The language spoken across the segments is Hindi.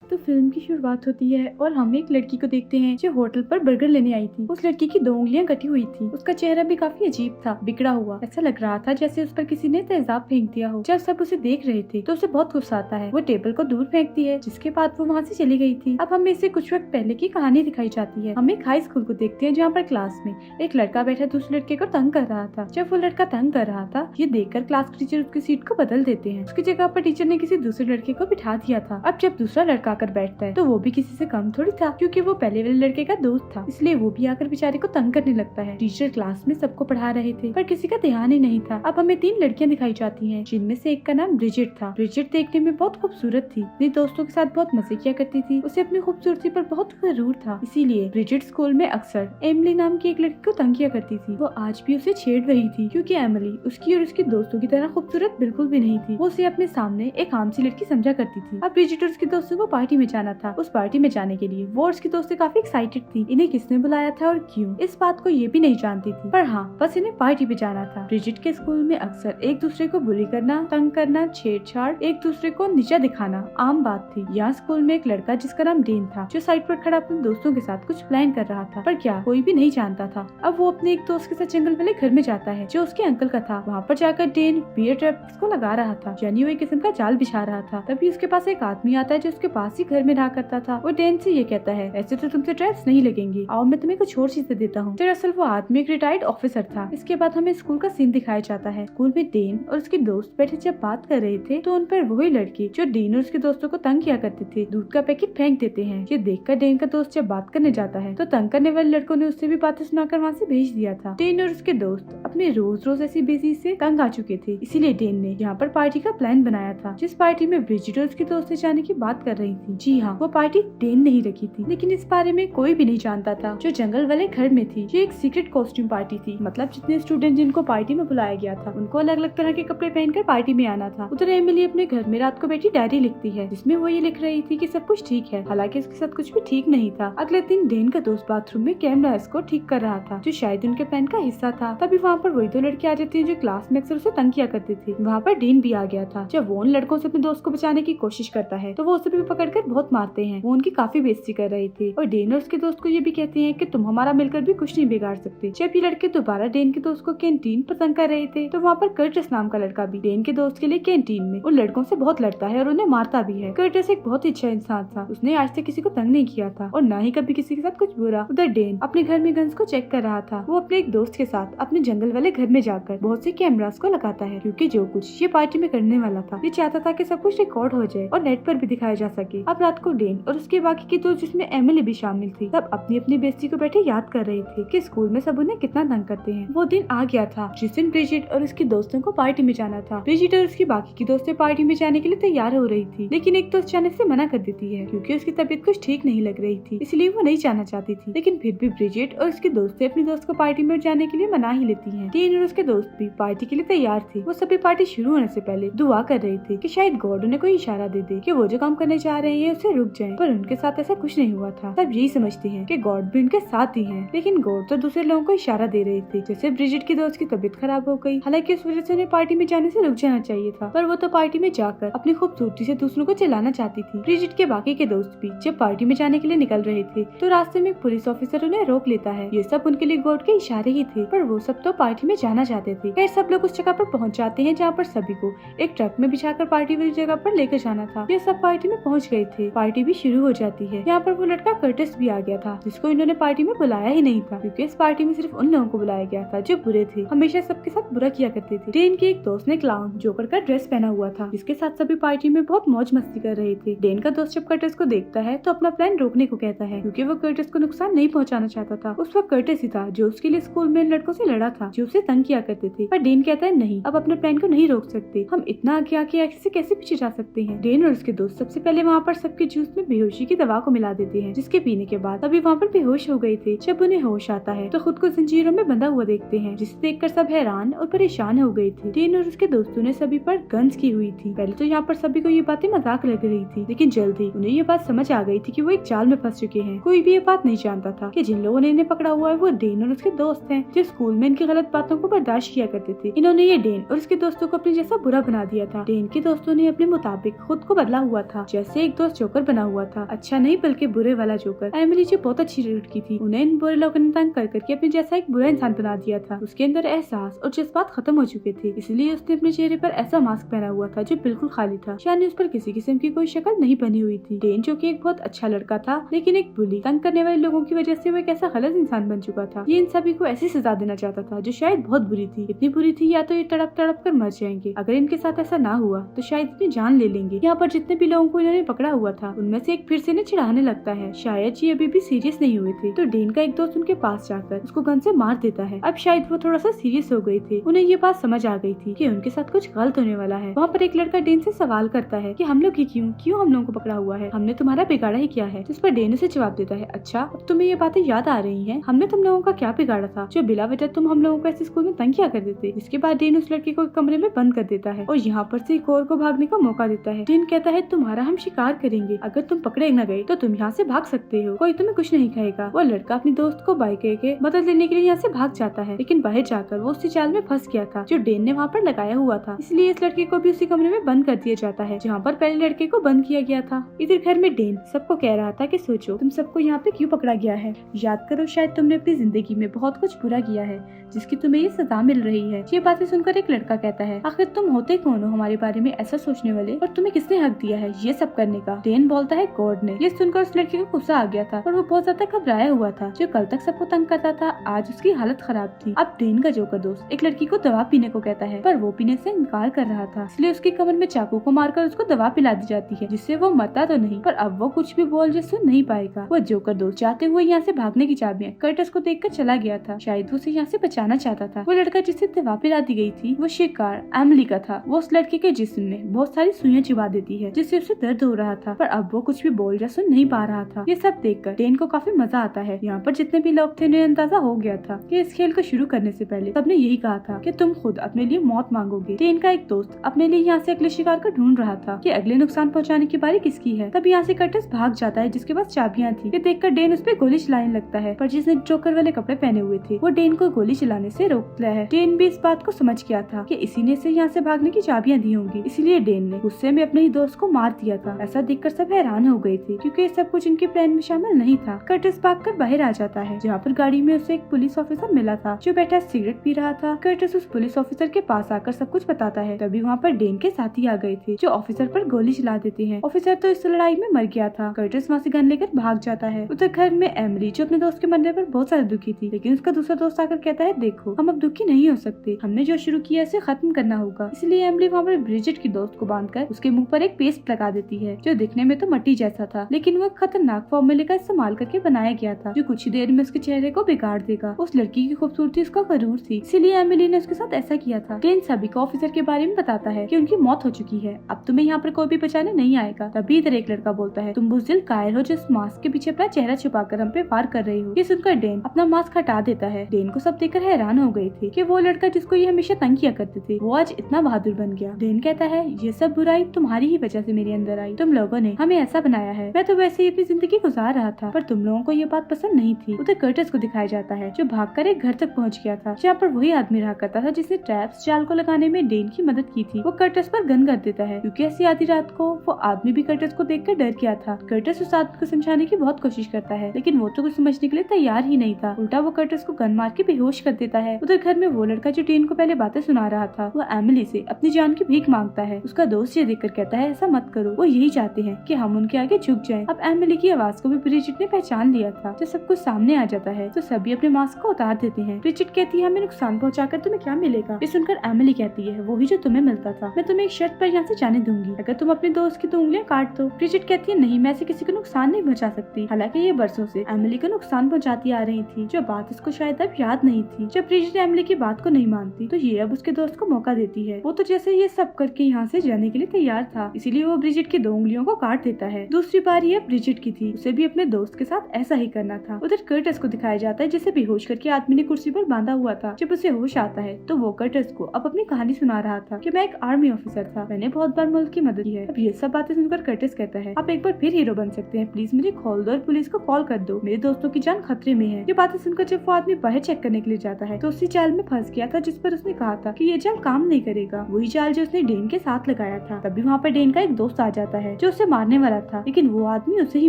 तो फिल्म की शुरुआत होती है और हम एक लड़की को देखते हैं जो होटल पर बर्गर लेने आई थी। उस लड़की की 2 उंगलियां कटी हुई थी। उसका चेहरा भी काफी अजीब था, बिगड़ा हुआ। ऐसा लग रहा था जैसे उस पर किसी ने तेजाब फेंक दिया हो। जब सब उसे देख रहे थे तो उसे बहुत गुस्सा आता है। वो टेबल को दूर फेंकती है, जिसके बाद वो वहाँ से चली गई थी। अब हमें इसे कुछ वक्त पहले की कहानी दिखाई जाती है। हम एक हाई स्कूल को देखते हैं जहाँ पर क्लास में एक लड़का बैठा दूसरे लड़के को तंग कर रहा था। जब वो लड़का तंग कर रहा था, ये देखकर क्लास के टीचर उसकी सीट को बदल देते हैं। उसकी जगह पर टीचर ने किसी दूसरे लड़के को बिठा दिया था। अब जब दूसरा लड़का आकर बैठता है तो वो भी किसी से कम थोड़ी था, क्योंकि वो पहले वाले लड़के का दोस्त था, इसलिए वो भी आकर बेचारे को तंग करने लगता है। टीचर क्लास में सबको पढ़ा रहे थे पर किसी का ध्यान ही नहीं था। अब हमें 3 लड़कियां दिखाई जाती हैं, जिनमें से एक का नाम ब्रिजिट था। ब्रिजिट देखने में बहुत खूबसूरत थी, अपने दोस्तों के साथ बहुत मजे किया करती थी। उसे अपनी खूबसूरती पर बहुत गरूर था, इसीलिए ब्रिजिट स्कूल में अक्सर एमिली नाम की एक लड़की को तंग किया करती थी। वो आज भी उसे छेड़ रही थी, क्योंकि एमिली उसकी और उसके दोस्तों की तरह खूबसूरत बिल्कुल भी नहीं थी। वो उसे अपने सामने एक आम सी लड़की समझा करती थी। अब ब्रिजिट और उसके दोस्तों को पार्टी में जाना था। उस पार्टी में जाने के लिए वो और उसकी दोस्तें काफी एक्साइटेड थी। इन्हें किसने बुलाया था और क्यों, इस बात को ये भी नहीं जानती थी, पर हाँ, बस इन्हें पार्टी पे जाना था। ब्रिजिट के स्कूल में अक्सर एक दूसरे को बुली करना, तंग करना, छेड़छाड़, एक दूसरे को नीचा दिखाना आम बात थी। यहाँ स्कूल में एक लड़का जिसका नाम डेन था, जो साइड पर खड़ा अपने दोस्तों के साथ कुछ प्लान कर रहा था, पर क्या कोई भी नहीं जानता था। अब वो अपने एक दोस्त के साथ जंगल वाले घर में जाता है जो उसके अंकल का था। वहाँ पर जाकर डेन बियर ट्रैप्स को लगा रहा था, यानी वो एक किस्म का जाल बिछा रहा था। तभी उसके पास एक आदमी आता है जो उसके पास ही घर में रहा करता था। वो डेन से ये कहता है, ऐसे तो तुमसे ट्रैप्स नहीं लगेंगे, आओ मैं तुम्हें कुछ और चीजें देता हूँ। दरअसल वो आदमी एक रिटायर्ड ऑफिसर था। इसके बाद हमें स्कूल का सीन दिखाया जाता है। स्कूल में डेन और उसके दोस्त बैठे जब बात कर रहे थे तो उन पर वही लड़के जो डेन और उसके दोस्तों को तंग किया करते थे दूध का पैकेट फेंक देते हैं। ये देखकर डेन का दोस्त जब बात करने जाता है तो तंग करने वाले लड़कों ने उससे भी बातें सुनाकर वहाँ से भेज दिया था। डेन और उसके दोस्त अपने रोज रोज ऐसी बेइज्जती से तंग आ चुके थे, इसीलिए डेन ने यहाँ पर पार्टी का प्लान बनाया था, जिस पार्टी में ब्रिजिट और उसके दोस्त से जाने की बात कर रही थी। जी हाँ, वो पार्टी डेन ने ही रखी थी, लेकिन इस बारे में कोई भी नहीं जानता था जो जंगल वाले घर में थी। ये एक सीक्रेट कॉस्ट्यूम पार्टी थी, मतलब जितने स्टूडेंट जिनको पार्टी में बुलाया गया था उनको अलग अलग तरह के कपड़े पहनकर पार्टी में आना था। उधर एमिली अपने घर में रात को बैठी डायरी लिखती है, जिसमें वो ये लिख रही थी कि सब कुछ ठीक है, हालांकि उसके साथ कुछ भी ठीक नहीं था। अगले दिन डेन का दोस्त बाथरूम में कैमरा को ठीक कर रहा था, जो शायद उनके प्लान का हिस्सा था। तभी वहाँ पर वही 2 लड़के आ जाती हैं जो क्लास में अक्सर उसे तंग किया करते थे। वहाँ पर डेन भी आ गया था। जब वो उन लड़कों से अपने दोस्त को बचाने की कोशिश करता है तो वो उसे भी पकड़कर बहुत मारते हैं। वो उनकी काफी बेइज्जती कर रहे थे और डेन और उसके दोस्त को ये भी कहते हैं कि तुम हमारा मिलकर भी कुछ नहीं बिगाड़ सकते। जब ये लड़के दोबारा डेन के दोस्त को कैंटीन पर तंग कर रहे थे तो वहाँ पर कर्टिस नाम का लड़का भी डेन के दोस्त के लिए कैंटीन में उन लड़कों से बहुत लड़ता है और उन्हें मारता भी है। कर्टिस एक बहुत ही अच्छा इंसान था, उसने आज तक किसी को तंग नहीं किया था और न ही कभी किसी के साथ कुछ बुरा। उधर डेन अपने घर में गन्स को चेक कर रहा था। वो अपने एक दोस्त के साथ अपने जंगल वाले घर में जाकर बहुत से कैमरास को लगाता है, क्योंकि जो कुछ ये पार्टी में करने वाला था ये चाहता था कि सब कुछ रिकॉर्ड हो जाए और नेट पर भी दिखाया जा सके। अब रात को डेन और उसके बाकी के दोस्त, जिसमें एमिली भी शामिल थी, सब अपनी अपनी बेइज्जती को बैठे याद कर रहे थे कि स्कूल में सब उन्हें कितना तंग करते हैं। वो दिन आ गया था जिस दिन ब्रिजिट और उसके दोस्तों को पार्टी में जाना था। ब्रिजिट और उसकी बाकी की दोस्तें पार्टी में जाने के लिए तैयार हो रही थी, लेकिन एक दोस्त जाने से मना कर देती है, क्योंकि उसकी तबीयत कुछ ठीक नहीं लग रही थी, इसलिए वो नहीं जाना चाहती थी। लेकिन फिर भी ब्रिजिट और उसके दोस्तें अपनी दोस्त को पार्टी में जाने के लिए मना ही लेती हैं। डेन और उसके दोस्त भी पार्टी के लिए तैयार थे। वो सभी पार्टी शुरू होने से पहले दुआ कर रहे थे कि शायद गॉड उन्हें कोई इशारा दे दे कि वो जो काम करने जा रहे हैं उसे रुक जाएं, पर उनके साथ ऐसा कुछ नहीं हुआ था। सब यही समझते हैं कि गॉड भी उनके साथ ही है, लेकिन गॉड तो दूसरे लोगों को इशारा दे रहे थे। जैसे ब्रिजिट की दोस्त की तबीयत खराब हो गई, हालांकि उस वजह से उन्हें पार्टी में जाने से रुक जाना चाहिए था, पर वो तो पार्टी में जाकर अपनी खूबसूरती से दूसरों को चिल्लाना चाहती थी। ब्रिजिट के बाकी के दोस्त भी जब पार्टी में जाने के लिए निकल रहे थे तो रास्ते में पुलिस ऑफिसर उन्हें रोक लेता है। ये सब उनके लिए गॉड के इशारे ही थे, पर वो सब तो पार्टी में जाना चाहते थे। फिर सब लोग उस जगह पर पहुंच जाते हैं जहाँ पर सभी को एक ट्रक में बिछाकर पार्टी वाली जगह पर लेकर जाना था। ये सब पार्टी में पहुंच गए थे। पार्टी भी शुरू हो जाती है। यहाँ पर वो लड़का कर्टिस भी आ गया था, जिसको इन्होंने पार्टी में बुलाया ही नहीं था, क्योंकि इस पार्टी में सिर्फ उन लोगों को बुलाया गया था जो बुरे थे, हमेशा सबके साथ बुरा किया करते थे। डेन के एक दोस्त ने क्लाउन जोकर का ड्रेस पहना हुआ था, जिसके साथ सभी पार्टी में बहुत मौज मस्ती कर रहे थे। डेन का दोस्त जब कर्टिस को देखता है तो अपना प्लान रोकने को कहता है, क्योंकि वो कर्टिस को नुकसान नहीं पहुंचाना चाहता था। उस वक्त कर्टिस ही था जो उसके लिए स्कूल में लड़कों से लड़ा था जो उसे तंग किया करते थे, पर डेन कहता है नहीं, अब अपने प्लान को नहीं रोक सकते, हम इतना आगे आके ऐसे कैसे पीछे जा सकते हैं। डेन और उसके दोस्त सबसे पहले वहाँ पर सबके जूस में बेहोशी की दवा को मिला देते हैं, जिसके पीने के बाद अभी वहाँ पर बेहोश हो गए थे। जब उन्हें होश आता है तो खुद को जंजीरों में बंधा हुआ देखते हैं, जिसे देखकर सब हैरान और परेशान हो गए थे। डेन और उसके दोस्तों ने सभी पर गन्स की हुई थी। पहले तो यहाँ पर सभी को ये बातें मजाक लग रही थी, लेकिन जल्दी उन्हें ये बात समझ आ गई थी कि वो एक जाल में फंस चुके हैं। कोई भी ये बात नहीं जानता था कि जिन लोगों ने इन्हें पकड़ा हुआ है वो डेन और उसके दोस्त हैं, जो स्कूल में इनकी गलत बातों को बर्दाश्त किया करते थे। इन्होंने ये डेन और उसके दोस्तों को अपने जैसा बुरा बना दिया था। डेन के दोस्तों ने अपने मुताबिक खुद को बदला हुआ था, जैसे एक दोस्त जोकर बना हुआ था। अच्छा नहीं बल्कि बुरे वाला जोकर। एमिली जो बहुत अच्छी लड़की थी, उन्हें इन बुरे लोगों ने तंग कर करके अपने जैसा एक बुरा इंसान बना दिया था। उसके अंदर एहसास और जज्बात खत्म हो चुके थे, इसलिए उसने अपने चेहरे पर ऐसा मास्क पहना हुआ था जो बिल्कुल खाली था। यानी उस पर किसी किस्म की कोई शक्ल नहीं बनी हुई थी। डेन जो कि एक बहुत अच्छा लड़का था, लेकिन एक बुली तंग करने वाले लोगों की वजह से वो एक ऐसा गलत इंसान बन चुका था। ये इन सभी को ऐसी सजा देना चाहता था जो शायद बहुत बुरी थी। इतनी बुरी थी या तो ये तड़प तड़प कर मर जाएंगे, अगर इनके साथ ऐसा ना हुआ तो शायद अपनी जान ले लेंगे। यहाँ पर जितने भी लोगों को इन्होंने पकड़ा हुआ था, उनमें से एक फिर से इन्हें चिढ़ाने लगता है। शायद ये अभी भी सीरियस नहीं हुए थे, तो डेन का एक दोस्त उनके पास जाकर उसको गन से मार देता है। अब शायद वो थोड़ा सा सीरियस हो गई थी। उन्हें ये बात समझ आ गई थी कि उनके साथ कुछ गलत होने वाला है। वहाँ पर एक लड़का डेन से सवाल करता है कि हम लोग ही क्यों हम लोगों को पकड़ा हुआ है, हमने तुम्हारा बिगाड़ा ही क्या है। जिस पर डेन उसे जवाब देता है, अच्छा अब तुम्हें ये बातें याद आ रही हैं, हमने तुम लोगों का क्या बिगाड़ा था जो बिला वजह तुम हम लोगों को ऐसे स्कूल में तंग किया करते थे। इसके बाद डेन उस लड़के को एक कमरे में बंद कर देता है और यहाँ पर से एक और को भागने का मौका देता है। डेन कहता है तुम्हारा हम शिकार करेंगे, अगर तुम पकड़े न गए तो तुम यहाँ से भाग सकते हो, कोई तुम्हें कुछ नहीं कहेगा। वो लड़का अपने दोस्त को बाइक के मदद लेने के लिए यहाँ से भाग जाता है, लेकिन बाहर जाकर वो उसी जाल में फंस गया था जो डेन ने वहाँ पर लगाया हुआ था। इसलिए इस लड़के को भी उसी कमरे में बंद कर दिया जाता है जहाँ पर पहले लड़के को बंद किया गया था। इधर घर में डेन सबको कह रहा था कि सोचो तुम सबको यहाँ पे क्यों पकड़ा गया है, याद करो शायद तुमने अपनी जिंदगी में बहुत कुछ बुरा किया है जिसकी तुम्हें ये सजा मिल रही है। ये बातें सुनकर एक लड़का कहता है, आखिर तुम होते कौन हो हमारे बारे में ऐसा सोचने वाले, और तुम्हें किसने हक दिया है ये सब करने का। डेन बोलता है गॉड ने। ये सुनकर उस लड़के को गुस्सा आ गया था और वो बहुत ज्यादा घबराया हुआ था। जो कल तक सबको तंग करता था आज उसकी हालत खराब थी। अब डेन का जोकर दोस्त एक लड़की को दवा पीने को कहता है, पर वो पीने से इनकार कर रहा था, इसलिए उसकी कमर में चाकू को मारकर उसको दवा पिला दी जाती है जिससे वो मरता तो नहीं, पर अब वो कुछ भी बोल जो सुन नहीं पाएगा। वो जोकर दोस्त जाते हुए यहाँ से भागने की चाबियां कर्टिस को देखकर चला गया था, शायद वो उसे यहाँ से बचाना चाहता था। वो लड़का जिसे दवा पिला दी गई थी वो शिकार एमिली का था। वो उस लड़के के जिस्म में बहुत सारी सुइयां चिबा देती है जिससे उसे दर्द हो रहा था, पर अब वो कुछ भी बोल या सुन नहीं पा रहा था। ये सब देखकर डेन को काफी मजा आता है। यहाँ पर जितने भी लोग थे उन्हें अंदाजा हो गया था कि इस खेल को शुरू करने से पहले सबने यही कहा था कि तुम खुद अपने लिए मौत मांगोगे। डेन का एक दोस्त अपने लिए यहाँ से अगले शिकार को ढूंढ रहा था कि अगले नुकसान पहुँचाने की बारी किसकी है। तब यहाँ से कर्टिस भाग जाता है जिसके पास चाबियां थी। ये देखकर डेन उस पर गोली चलाने लगता है, पर जिसने जोकर वाले कपड़े पहने हुए थे वो डेन को गोली चलाने से रोकता है। डेन भी इस बात को समझ गया था कि इसी ने से यहाँ से भागने की चाबियां दी होंगी, इसलिए डेन ने गुस्से में अपने ही दोस्त को मार दिया था। ऐसा देखकर सब हैरान हो गए थे क्योंकि सब कुछ इनके प्लान में शामिल नहीं था। कर्टिस भागकर बाहर आ जाता है जहाँ पर गाड़ी में उसे एक पुलिस ऑफिसर मिला था जो बैठा सिगरेट पी रहा था। कर्टिस उस पुलिस ऑफिसर के पास आकर सब कुछ बताता है। तभी वहाँ पर डेन के साथी आ गए थे जो ऑफिसर पर गोली चला देते हैं। ऑफिसर तो इस लड़ाई में मर गया था। कर्टिस वहाँ से गन लेकर भाग जाता है। उधर घर में एमिली जो अपने दोस्त के मरने पर बहुत ज्यादा दुखी थी, लेकिन उसका दूसरा दोस्त आकर कहता है देखो हम अब दुखी नहीं हो सकते, हमने जो शुरू किया इसे खत्म करना होगा। इसलिए एमिली वहाँ पर ब्रिजिट की दोस्त को बांधकर उसके मुंह पर एक पेस्ट लगा देती है जो दिखने में तो मट्टी जैसा था, लेकिन वो खतरनाक फॉर्मूले का इस्तेमाल करके बनाया गया था जो कुछ ही देर में उसके चेहरे को बिगाड़ देगा। उस लड़की की खूबसूरती उसका गरूर थी, इसीलिए एमिली ने उसके साथ ऐसा किया था। डेन सभी को ऑफिसर के बारे में बताता है कि उनकी मौत हो चुकी है, अब तुम्हें यहाँ पर कोई भी बचाने नहीं आएगा। तभी इधर एक लड़का बोलता है, तुम बुज़दिल कायर हो जो इस मास्क के पीछे अपना चेहरा छुपाकर हम पे वार कर रही हो। ये सुनकर डेन अपना मास्क हटा देता है। डेन को सब देखकर हैरान हो गए थे कि वो लड़का जिसको ये हमेशा तंग किया करते थे वो आज इतना बहादुर बन गया। डेन कहता है ये सब बुराई तुम्हारी ही वजह से मेरे अंदर आई, तुम लोगों ने हमें ऐसा बनाया है। मैं तो वैसे ही अपनी जिंदगी गुजार रहा था, पर तुम लोगों को ये बात पसंद नहीं थी। उधर कर्टिस को दिखाया जाता है जो भागकर एक घर तक पहुंच गया था जहाँ पर वही आदमी रहा करता था जिसने ट्रैप्स जाल को लगाने में डेन की मदद की थी। वो कर्टिस पर गन कर देता है क्योंकि ऐसी आधी रात को वो आदमी भी कर्टिस को देखकर डर गया था। कर्टिस उस आदमी को समझाने की बहुत कोशिश करता है, लेकिन वो तो कुछ समझने के लिए तैयार ही नहीं था। उल्टा वो कर्टिस को गन मार के बेहोश कर देता है। उधर घर में वो लड़का जो डेन को पहले बातें सुना रहा था वो एमिली से अपनी जान की भीख मांगता है। उसका दोस्त ये देखकर कहता है ऐसा मत करो, वो यही चाहते हैं कि हम उनके आगे झुक जाएं। अब एमिली की आवाज को भी ब्रिजिट ने पहचान लिया था। जब सब कुछ सामने आ जाता है तो सभी अपने मास्क को उतार देते हैं। ब्रिजिट कहती है हमें नुकसान पहुंचाकर तुम्हें क्या मिलेगा। ये सुनकर एमिली कहती है वही जो तुम्हें मिलता था, मैं तुम्हें एक शर्त पर यहाँ से जाने दूंगी अगर तुम अपने दोस्त की 2 उंगलियां काट दो। ब्रिजिट कहती है नहीं, मैं ऐसे किसी को नुकसान नहीं पहुंचा सकती। हालांकि ये बरसों से एमिली को नुकसान पहुंचाती आ रही थी, जो बात उसको शायद अब याद नहीं थी। जब ब्रिजिट एमिली की बात को नहीं मानती तो ये अब उसके दोस्त को मौका देती है। वो तो जैसे ये सब करके यहाँ से जाने के लिए तैयार था, इसीलिए वो ब्रिजिट की 2 उंगलियों को काट देता है। दूसरी बार ये ब्रिजिट की थी, उसे भी अपने दोस्त के साथ ऐसा ही करना था। उधर कर्टिस को दिखाया जाता है जिसे बेहोश करके आदमी ने कुर्सी पर बांधा हुआ था। जब उसे होश आता है तो वो कर्टिस को अब अपनी कहानी सुना रहा था कि मैं एक आर्मी ऑफिसर था, मैंने बहुत बार मुल्क की मदद की है। अब ये सब बातें सुनकर कर्टिस कहता है आप एक बार फिर हीरो बन सकते हैं, प्लीज मुझे खोल दो और पुलिस को कॉल कर दो, मेरे दोस्तों की जान खतरे में है। ये बातें सुनकर जब वो आदमी बाहर चेक करने के लिए जाता है तो उसी जाल में फंस गया था जिस पर उसने कहा था कि ये जाल काम नहीं करेगा, वही जाल जो उसने डेन के साथ लगाया था। तभी वहाँ पर डेन का एक दोस्त आ जाता है जो जो उसे मारने वाला था, लेकिन वो आदमी उसे ही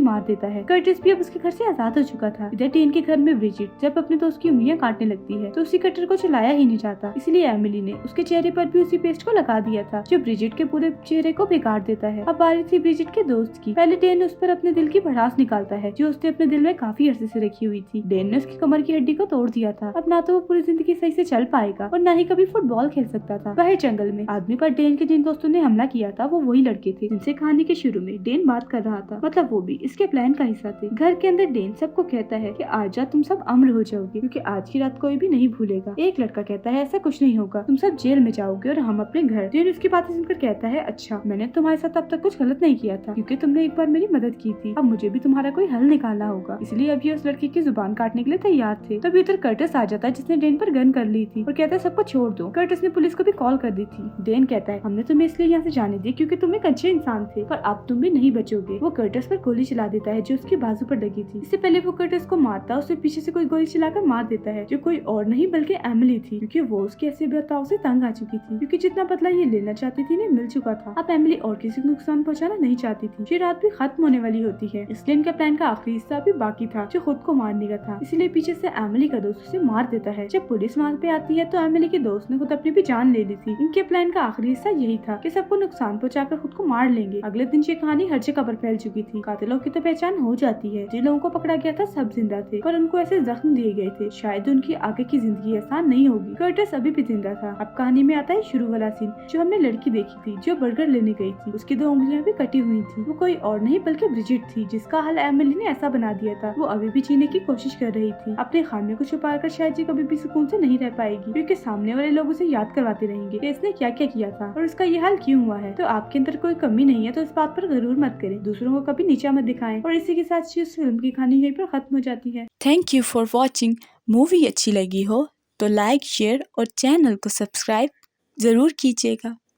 मार देता है। कर्टिस भी अब उसके घर से आजाद हो चुका था। इधर डेन के घर में ब्रिजिट जब अपने दोस्त की उंगलियां काटने लगती है तो उसी कटर को चलाया ही नहीं जाता, इसलिए एमिली ने उसके चेहरे पर भी उसी पेस्ट को लगा दिया था जो ब्रिजिट के पूरे चेहरे को बिगाड़ देता है। अब बारी थी ब्रिजिट के दोस्त की। पहले डेन उस पर अपने दिल की भड़ास निकालता है जो उसने अपने दिल में काफी अरसे से रखी हुई थी। डेन ने उसकी कमर की हड्डी को तोड़ दिया था। अब ना तो वो पूरी जिंदगी सही से चल पाएगा और ना ही कभी फुटबॉल खेल सकता था। वह जंगल में आदमी पर डेन के जिन दोस्तों ने हमला किया था वो वही लड़के थे जिनसे कहानी के शुरू में डेन बात कर रहा था, मतलब वो भी इसके प्लान का हिस्सा थे। घर के अंदर डेन सबको कहता है कि आज रात तुम सब अमर हो जाओगे क्योंकि आज की रात कोई भी नहीं भूलेगा। एक लड़का कहता है ऐसा कुछ नहीं होगा, तुम सब जेल में जाओगे और हम अपने घर। डेन उसकी बातें सुनकर कहता है अच्छा, मैंने तुम्हारे साथ अब तक कुछ गलत नहीं किया था क्योंकि तुमने एक बार मेरी मदद की थी, अब मुझे भी तुम्हारा कोई हल निकालना होगा। इसलिए अभी उस लड़के की जुबान काटने के लिए तैयार थे। तभी उधर कर्टिस आ जाता है जिसने डेन पर गन कर ली थी और कहता है सबको छोड़ दो। कर्टिस ने पुलिस को भी कॉल कर दी थी। डेन कहता है हमने तुम्हें इसलिए यहाँ से जाने दिया क्योंकि तुम एक अच्छे इंसान थे, पर अब तुम भी नहीं बचोगे। वो कर्टिस पर गोली चला देता है जो उसके बाजू पर लगी थी। इससे पहले वो कर्टिस को मारता उसे पीछे से कोई गोली चलाकर मार देता है जो कोई और नहीं बल्कि एमिली थी, क्योंकि वो उसके ऐसे बर्ताव से तंग आ चुकी थी। क्योंकि जितना बदला ये लेना चाहती थी ने मिल चुका था। अब एमिली और किसी को नुकसान पहुंचाना नहीं चाहती थी। ये रात भी खत्म होने वाली होती है, इसलिए इनके प्लान का आखिरी हिस्सा भी बाकी था जो खुद को मारने का था। इसलिए पीछे से एमिली का दोस्त उसे मार देता है। जब पुलिस वहाँ पे आती है तो एमिली के दोस्त ने खुद अपनी भी जान ले ली थी। इनके प्लान का आखिरी हिस्सा यही था कि सबको नुकसान पहुंचाकर खुद को मार लेंगे। अगले दिन ये कहानी हर जगह पर फैल चुकी थी। कातिलों की तो पहचान हो जाती है। जिन लोगों को पकड़ा गया था सब जिंदा थे, पर उनको ऐसे जख्म दिए गए थे शायद उनकी आगे की जिंदगी आसान नहीं होगी। कर्टिस अभी भी जिंदा था। अब कहानी में आता है शुरू वाला सीन जो हमने लड़की देखी थी जो बर्गर लेने गई थी। उसकी 2 उंगलियां भी कटी हुई थी। वो कोई और नहीं बल्कि ब्रिजिट थी जिसका हाल एमिली ने ऐसा बना दिया था। वो अभी भी जीने की कोशिश कर रही थी। अपने खाने को छुपाकर शायद जी कभी भी सुकून से नहीं रह पाएगी क्योंकि सामने वाले लोग उसे याद करवाते रहेंगे कि इसने क्या क्या किया था और उसका ये हाल क्यों हुआ है। तो आपके अंदर कोई कमी नहीं है तो इस बात पर जरूर मत करें, दूसरों को कभी नीचा मत दिखाएं। और इसी के साथ इस फिल्म की कहानी यहीं पर खत्म हो जाती है। Thank you for watching. Movie अच्छी लगी हो तो लाइक, शेयर और चैनल को सब्सक्राइब जरूर कीजिएगा।